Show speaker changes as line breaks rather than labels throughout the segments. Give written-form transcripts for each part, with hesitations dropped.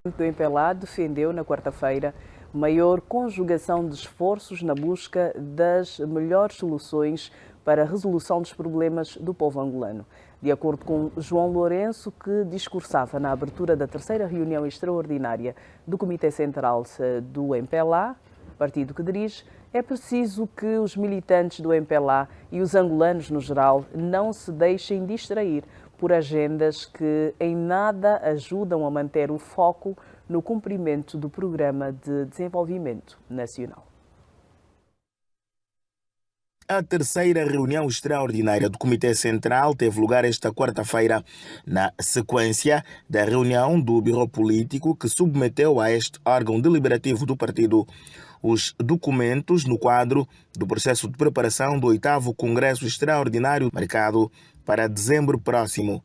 do MPLA defendeu na quarta-feira maior conjugação de esforços na busca das melhores soluções para a resolução dos problemas do povo angolano. De acordo com João Lourenço, que discursava na abertura da terceira reunião extraordinária do Comitê Central do MPLA, partido que dirige, é preciso que os militantes do MPLA e os angolanos no geral não se deixem distrair por agendas que em nada ajudam a manter o foco no cumprimento do Programa de Desenvolvimento Nacional.
A terceira reunião extraordinária do Comitê Central teve lugar esta quarta-feira, na sequência da reunião do Biro Político, que submeteu a este órgão deliberativo do partido os documentos no quadro do processo de preparação do 8º Congresso Extraordinário marcado para dezembro próximo.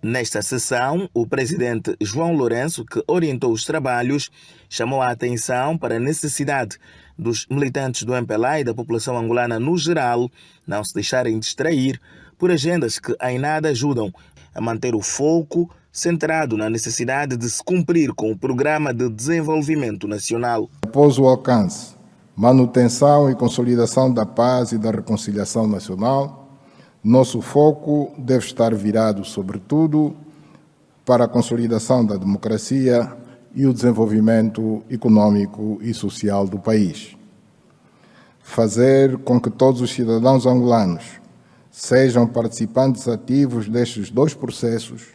Nesta sessão, o presidente João Lourenço, que orientou os trabalhos, chamou a atenção para a necessidade dos militantes do MPLA e da população angolana no geral não se deixarem distrair por agendas que em nada ajudam a manter o foco centrado na necessidade de se cumprir com o Programa de Desenvolvimento Nacional.
Após o alcance, manutenção e consolidação da paz e da reconciliação nacional, nosso foco deve estar virado, sobretudo, para a consolidação da democracia e o desenvolvimento econômico e social do país. Fazer com que todos os cidadãos angolanos sejam participantes ativos destes dois processos,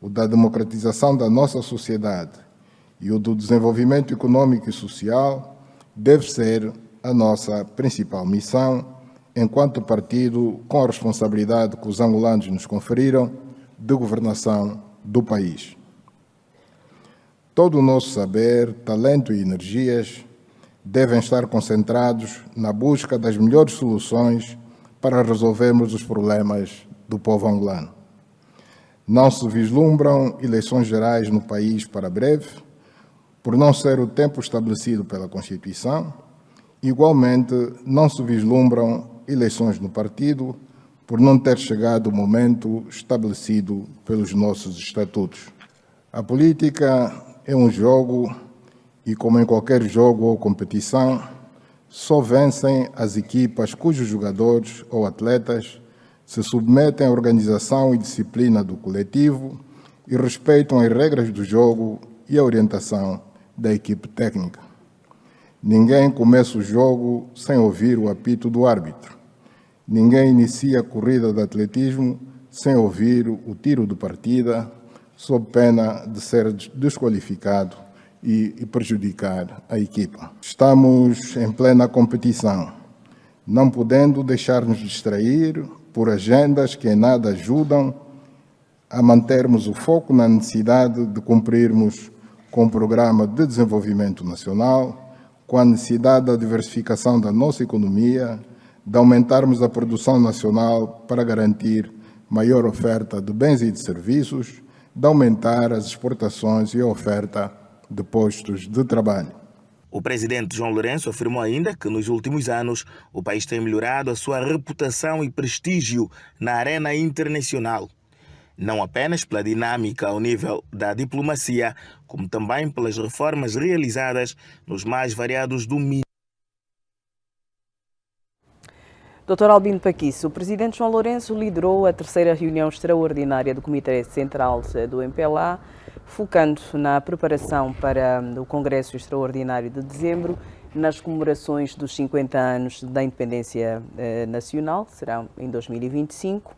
o da democratização da nossa sociedade e o do desenvolvimento econômico e social, deve ser a nossa principal missão, enquanto partido com a responsabilidade que os angolanos nos conferiram de governação do país. Todo o nosso saber, talento e energias devem estar concentrados na busca das melhores soluções para resolvermos os problemas do povo angolano. Não se vislumbram eleições gerais no país para breve, por não ser o tempo estabelecido pela Constituição. Igualmente, não se vislumbram eleições no partido, por não ter chegado o momento estabelecido pelos nossos estatutos. A política é um jogo e, como em qualquer jogo ou competição, só vencem as equipas cujos jogadores ou atletas se submetem à organização e disciplina do coletivo e respeitam as regras do jogo e a orientação da equipe técnica. Ninguém começa o jogo sem ouvir o apito do árbitro. Ninguém inicia a corrida de atletismo sem ouvir o tiro de partida, sob pena de ser desqualificado e prejudicar a equipa. Estamos em plena competição, não podendo deixar-nos distrair por agendas que em nada ajudam a mantermos o foco na necessidade de cumprirmos com o Programa de Desenvolvimento Nacional, com a necessidade da diversificação da nossa economia, de aumentarmos a produção nacional para garantir maior oferta de bens e de serviços, de aumentar as exportações e a oferta de postos de trabalho.
O presidente João Lourenço afirmou ainda que nos últimos anos o país tem melhorado a sua reputação e prestígio na arena internacional, não apenas pela dinâmica ao nível da diplomacia, como também pelas reformas realizadas nos mais variados domínios.
Dr. Albino Paquiço, o presidente João Lourenço liderou a terceira reunião extraordinária do Comitê Central do MPLA, focando na preparação para o Congresso Extraordinário de dezembro, nas comemorações dos 50 anos da independência nacional, que serão em 2025.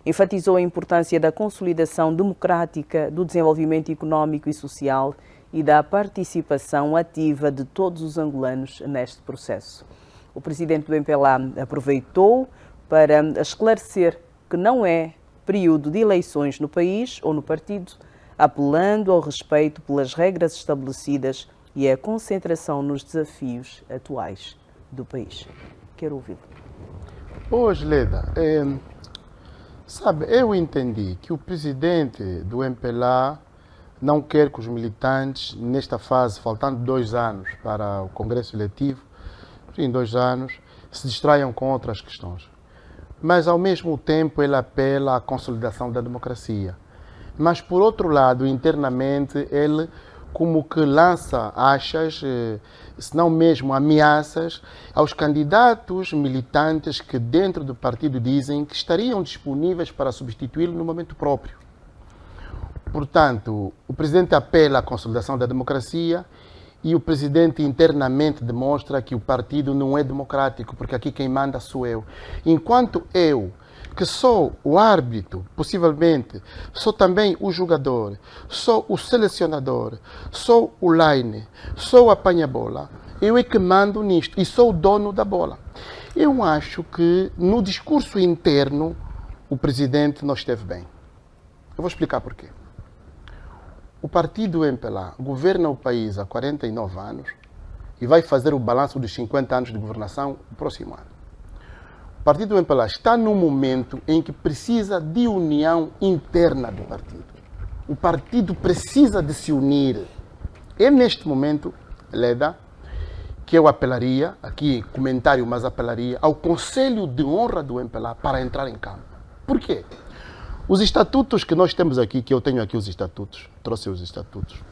Enfatizou a importância da consolidação democrática, do desenvolvimento econômico e social e da participação ativa de todos os angolanos neste processo. O presidente do MPLA aproveitou para esclarecer que não é período de eleições no país ou no partido, apelando ao respeito pelas regras estabelecidas e à concentração nos desafios atuais do país. Quero ouvi-lo.
Hoje, Leda, eu entendi que o presidente do MPLA não quer que os militantes, nesta fase, faltando 2 anos para o Congresso Eletivo, em 2 anos, se distraiam com outras questões. Mas, ao mesmo tempo, ele apela à consolidação da democracia. Mas, por outro lado, internamente, ele como que lança achas, se não mesmo ameaças, aos candidatos militantes que dentro do partido dizem que estariam disponíveis para substituí-lo no momento próprio. Portanto, o presidente apela à consolidação da democracia e o presidente internamente demonstra que o partido não é democrático, porque aqui quem manda sou eu. Enquanto eu, que sou o árbitro, possivelmente, sou também o jogador, sou o selecionador, sou o line, sou o apanha-bola, eu é que mando nisto e sou o dono da bola. Eu acho que no discurso interno o presidente não esteve bem. Eu vou explicar porquê. O partido MPLA governa o país há 49 anos e vai fazer o balanço dos 50 anos de governação no próximo ano. O partido MPLA está num momento em que precisa de união interna do partido. O partido precisa de se unir. É neste momento, Leda, que eu apelaria, aqui comentário, mas apelaria ao Conselho de Honra do MPLA para entrar em campo. Por quê? Os estatutos que nós temos aqui, que eu tenho aqui os estatutos, trouxe os estatutos,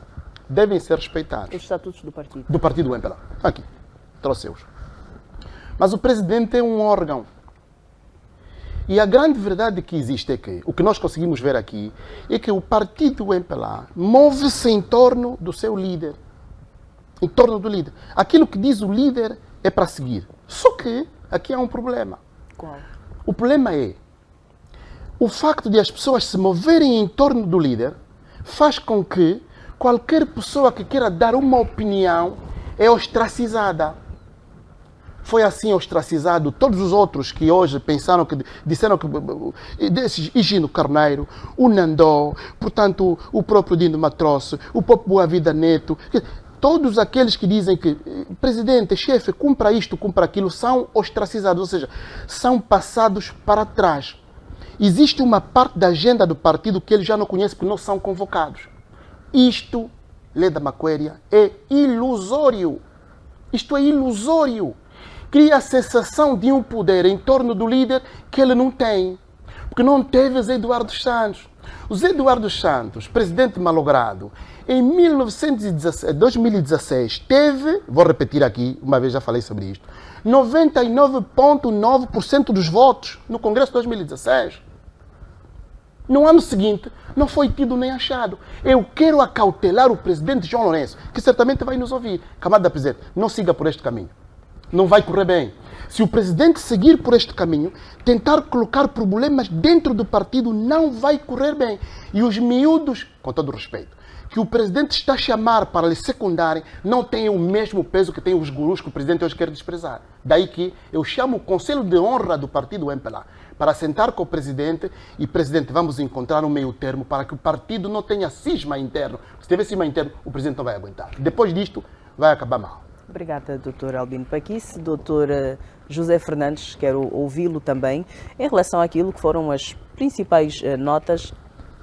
devem ser respeitados.
Os estatutos do partido.
Do partido do MPLA. Aqui, trouxe-os. Mas o presidente é um órgão. E a grande verdade que existe é que, o que nós conseguimos ver aqui, é que o partido MPLA move-se em torno do seu líder. Em torno do líder. Aquilo que diz o líder é para seguir. Só que aqui há um problema.
Qual?
O problema é o facto de as pessoas se moverem em torno do líder faz com que qualquer pessoa que queira dar uma opinião é ostracizada. Foi assim ostracizado todos os outros que hoje pensaram que disseram que desses Higino Carneiro, o Nandó, portanto o próprio Dino Matroce, o próprio Boa Vida Neto, todos aqueles que dizem que presidente, chefe, cumpra isto, cumpra aquilo, são ostracizados, ou seja, são passados para trás. Existe uma parte da agenda do partido que eles já não conhecem porque não são convocados. Isto, Leda Maquéria, é ilusório. Isto é ilusório. Cria a sensação de um poder em torno do líder que ele não tem. Porque não teve Zé Eduardo Santos. O Zé Eduardo Santos, presidente malogrado, em 2016 teve, vou repetir aqui, uma vez já falei sobre isto, 99,9% dos votos no Congresso de 2016. No ano seguinte, não foi tido nem achado. Eu quero acautelar o presidente João Lourenço, que certamente vai nos ouvir. Camarada presidente, não siga por este caminho. Não vai correr bem. Se o presidente seguir por este caminho, tentar colocar problemas dentro do partido, não vai correr bem. E os miúdos, com todo o respeito, que o presidente está a chamar para lhe secundarem, não têm o mesmo peso que têm os gurus que o presidente hoje quer desprezar. Daí que eu chamo o Conselho de Honra do partido MPLA para sentar com o presidente e, presidente, vamos encontrar um meio termo para que o partido não tenha cisma interno. Se tiver cisma interno, o presidente não vai aguentar. Depois disto, vai acabar mal.
Obrigada, Dr. Albino Paquice. Dr. José Fernandes, quero ouvi-lo também em relação àquilo que foram as principais notas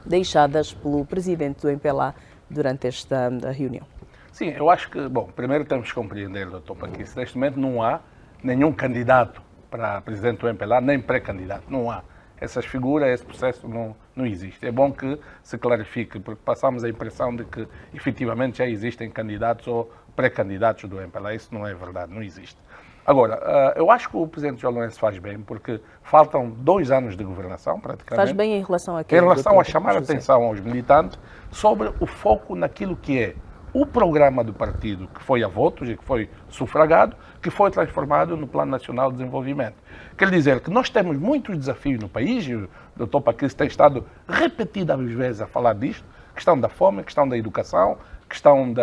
deixadas pelo presidente do MPLA durante esta reunião.
Sim, eu acho que, bom, primeiro temos que compreender, Dr. Paquice, neste momento não há nenhum candidato para presidente do MPLA, nem pré-candidato, não há. Essas figuras, esse processo não existe. É bom que se clarifique, porque passamos a impressão de que efetivamente já existem candidatos ou pré-candidatos do MPLA. Isso não é verdade, não existe. Agora, eu acho que o presidente João Lourenço faz bem, porque faltam 2 anos de governação, praticamente.
Faz bem em relação a quê?
Em relação a chamar a atenção aos militantes sobre o foco naquilo que é o programa do partido, que foi a votos e que foi sufragado, que foi transformado no Plano Nacional de Desenvolvimento. Quer dizer que nós temos muitos desafios no país, e o Dr. Paquice tem estado repetidas vezes a falar disto, questão da fome, questão da educação, questão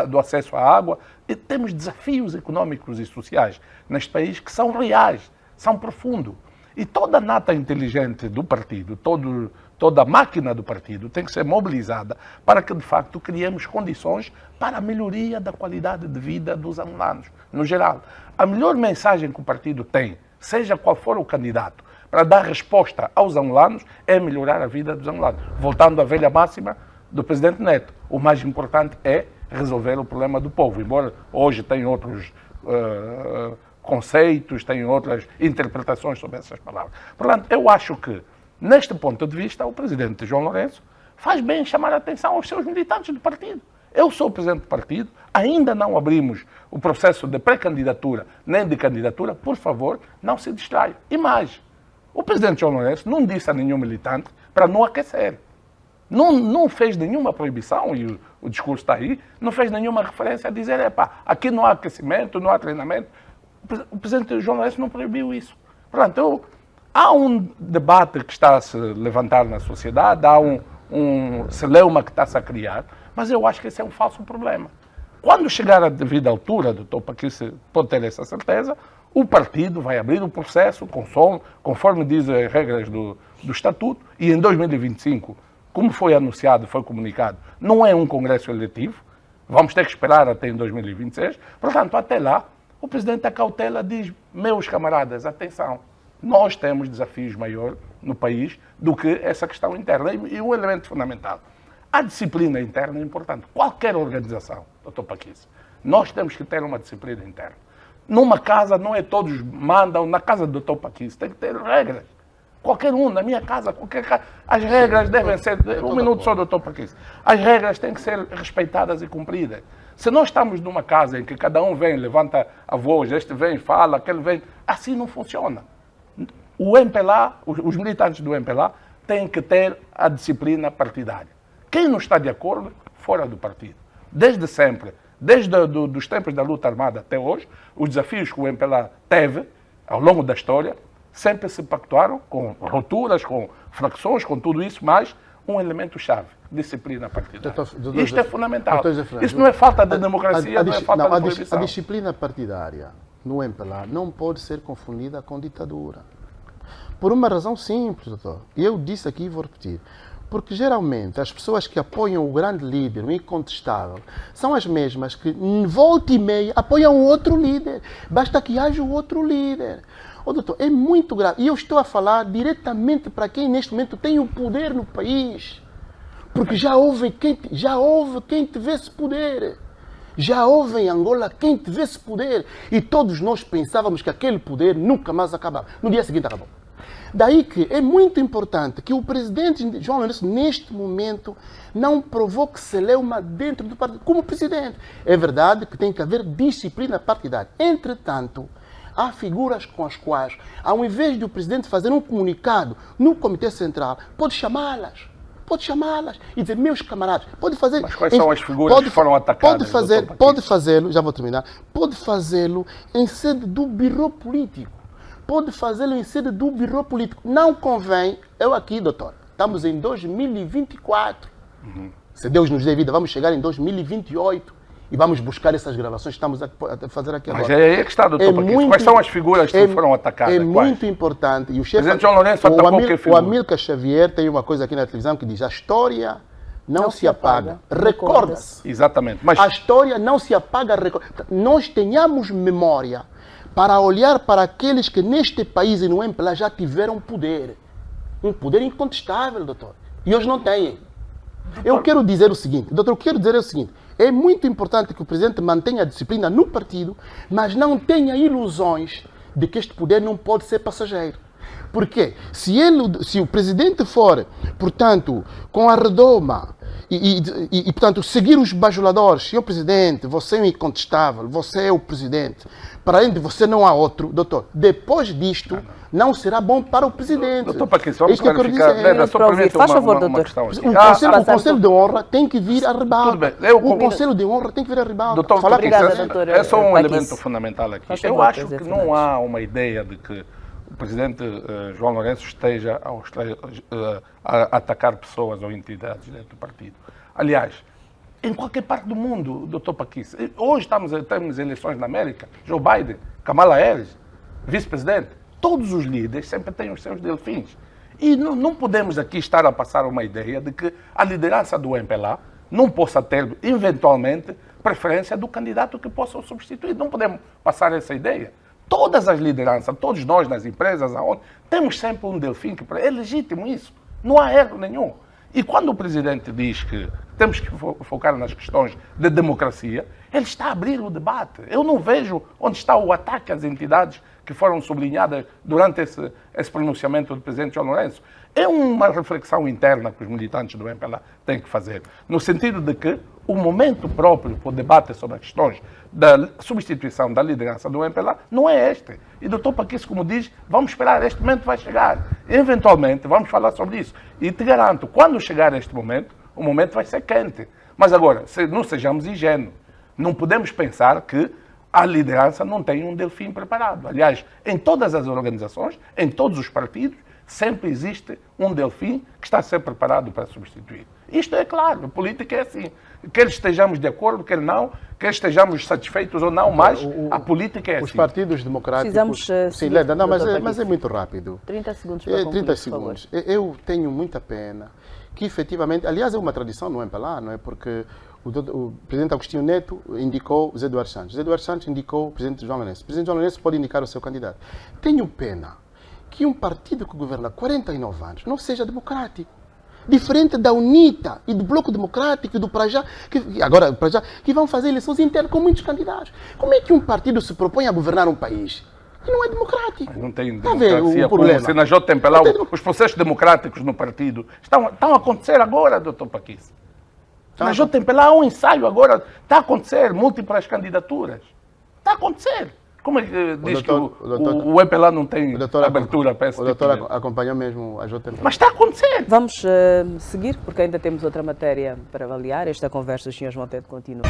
do acesso à água, e temos desafios económicos e sociais neste país que são reais, são profundos. E toda a nata inteligente do partido, toda a máquina do partido tem que ser mobilizada para que, de facto, criemos condições para a melhoria da qualidade de vida dos angolanos, no geral. A melhor mensagem que o partido tem, seja qual for o candidato, para dar resposta aos angolanos, é melhorar a vida dos angolanos. Voltando à velha máxima do presidente Neto, o mais importante é resolver o problema do povo, embora hoje tenha outros conceitos, tem outras interpretações sobre essas palavras. Portanto, eu acho que, neste ponto de vista, o presidente João Lourenço faz bem em chamar a atenção aos seus militantes do partido. Eu sou o presidente do partido, ainda não abrimos o processo de pré-candidatura nem de candidatura, por favor, não se distraia. E mais, o presidente João Lourenço não disse a nenhum militante para não aquecer. Não fez nenhuma proibição, e o discurso está aí, não fez nenhuma referência a dizer, aqui não há aquecimento, não há treinamento. O presidente João Lourenço não proibiu isso. Portanto, há um debate que está a se levantar na sociedade, há um celeuma que está-se a criar, mas eu acho que esse é um falso problema. Quando chegar a devida altura, doutor Paquice pode ter essa certeza, o partido vai abrir o processo, conforme dizem as regras do Estatuto, e em 2025, como foi anunciado, foi comunicado, não é um congresso eletivo, vamos ter que esperar até em 2026, portanto, até lá, o presidente da cautela diz, meus camaradas, atenção, nós temos desafios maiores no país do que essa questão interna. E um elemento fundamental, a disciplina interna é importante. Qualquer organização, doutor Paquice, nós temos que ter uma disciplina interna. Numa casa, não é todos mandam, na casa do doutor Paquice, tem que ter regras. Qualquer um, na minha casa, qualquer casa. As regras devem ser... Um minuto só, doutor Paquice. As regras têm que ser respeitadas e cumpridas. Se nós estamos numa casa em que cada um vem, levanta a voz, este vem, fala, aquele vem, assim não funciona. O MPLA, os militantes do MPLA, têm que ter a disciplina partidária. Quem não está de acordo, fora do partido. Desde sempre, desde os tempos da luta armada até hoje, os desafios que o MPLA teve, ao longo da história, sempre se pactuaram com rupturas, com fracções, com tudo isso, mas um elemento-chave, disciplina partidária. Isto é fundamental. Isso não é falta de democracia, não é falta de proibição.
A disciplina partidária no MPLA não pode ser confundida com ditadura. Por uma razão simples, doutor. E eu disse aqui e vou repetir. Porque geralmente as pessoas que apoiam o grande líder, o incontestável, são as mesmas que, volta e meia, apoiam outro líder. Basta que haja o outro líder. Doutor, é muito grave. E eu estou a falar diretamente para quem neste momento tem o poder no país. Porque já houve quem tivesse poder. Já houve em Angola quem tivesse poder. E todos nós pensávamos que aquele poder nunca mais acabava. No dia seguinte acabou. Daí que é muito importante que o presidente João Lourenço, neste momento, não provoque celeuma dentro do partido, como presidente. É verdade que tem que haver disciplina partidária. Entretanto, há figuras com as quais, ao invés de o presidente fazer um comunicado no Comitê Central, pode chamá-las e dizer, meus camaradas, pode fazer...
Mas quais são as figuras que foram atacadas?
Pode fazê-lo, já vou terminar, pode fazê-lo em sede do birô político. Pode fazê-lo em sede do birô político. Não convém, eu aqui, doutor, estamos em 2024. Se Deus nos dê vida, vamos chegar em 2028 e vamos buscar essas gravações que estamos a fazer aqui agora.
Mas é aí que está, doutor Paquice. Quais são as figuras que foram atacadas?
É muito importante. E o chefe,
presidente João Lourenço atacou que figura?
O Amílcar Xavier tem uma coisa aqui na televisão que diz, a história não se apaga, recorda-se.
Exatamente.
Mas a história não se apaga, nós tenhamos memória para olhar para aqueles que neste país e no MPLA já tiveram poder. Um poder incontestável, doutor. E hoje não têm. Eu quero dizer o seguinte, doutor, é muito importante que o presidente mantenha a disciplina no partido, mas não tenha ilusões de que este poder não pode ser passageiro. Porque se o presidente for, portanto, com a redoma e portanto, seguir os bajuladores, senhor presidente, você é um incontestável, você é o presidente, para além de você não há outro, doutor, depois disto, não será bom para o presidente.
Doutor Paquice, vamos clarificar.
Faz favor, doutor.
O Conselho de Honra tem que vir a ribalta. O Conselho de Honra tem que vir a ribalta.
Doutor Paquice, é só um elemento fundamental aqui. Eu acho que não há uma ideia de que o presidente João Lourenço esteja a atacar pessoas ou entidades dentro do partido. Aliás, em qualquer parte do mundo, doutor Paquice, hoje temos eleições na América, Joe Biden, Kamala Harris, vice-presidente, todos os líderes sempre têm os seus delfins. E não podemos aqui estar a passar uma ideia de que a liderança do MPLA não possa ter, eventualmente, preferência do candidato que possa o substituir. Não podemos passar essa ideia. Todas as lideranças, todos nós nas empresas, aonde, temos sempre um delfim que é legítimo isso. Não há erro nenhum. E quando o presidente diz que temos que focar nas questões de democracia, ele está a abrir o debate. Eu não vejo onde está o ataque às entidades que foram sublinhadas durante esse pronunciamento do presidente João Lourenço. É uma reflexão interna que os militantes do MPLA têm que fazer, no sentido de que o momento próprio para o debate sobre as questões da substituição da liderança do MPLA não é este. E o Dr. Paquice, como diz, vamos esperar, este momento vai chegar. Eventualmente, vamos falar sobre isso. E te garanto, quando chegar este momento, o momento vai ser quente. Mas agora, não sejamos ingênuos. Não podemos pensar que a liderança não tem um Delfim preparado. Aliás, em todas as organizações, em todos os partidos, sempre existe um Delfim que está a ser preparado para substituir. Isto é claro, a política é assim. Quer estejamos de acordo, quer não, quer estejamos satisfeitos ou não, mas a política é assim.
Os partidos democráticos...
Precisamos,
Sim, Leda, não,
Dr.
mas é muito rápido.
30 segundos para concluir,
30
por
segundos.
favor.
Eu tenho muita pena que efetivamente, aliás é uma tradição no MPLA, não é? Porque o presidente Agostinho Neto indicou José Eduardo Santos. José Eduardo Santos indicou o presidente João Lourenço. O presidente João Lourenço pode indicar o seu candidato. Tenho pena que um partido que governa há 49 anos não seja democrático. Diferente da UNITA e do Bloco Democrático e do Prajá, que vão fazer eleições internas com muitos candidatos. Como é que um partido se propõe a governar um país que não é democrático?
Não tem
Está a ver
democracia.
o problema?
Se na JMPLA, os processos democráticos no partido estão a acontecer agora, Dr. Paquice. Na JMPLA há um ensaio agora, está a acontecer, múltiplas candidaturas. Está a acontecer. Como é que diz que o MPLA não tem abertura para esse
O
tipo
doutor
de...
acompanhou mesmo a JMPLA?
Mas está a acontecer.
Vamos seguir, porque ainda temos outra matéria para avaliar. Esta conversa, os senhores vão ter de continuar.